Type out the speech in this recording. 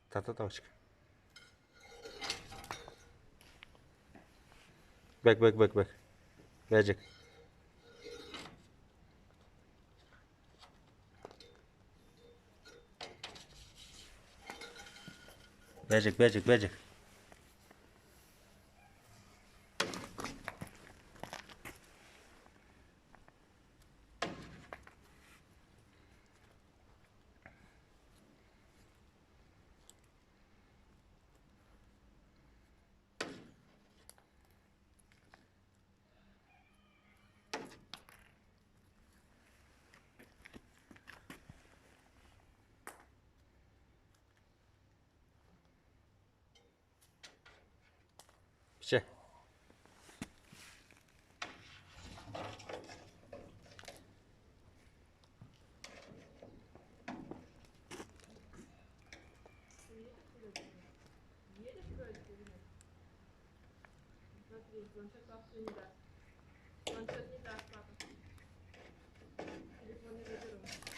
Та-та, точка. Бэк. Magic. Magic. Все. Смотри, планшет папа не даст. Планшет не даст, папа. Телефон не заберу.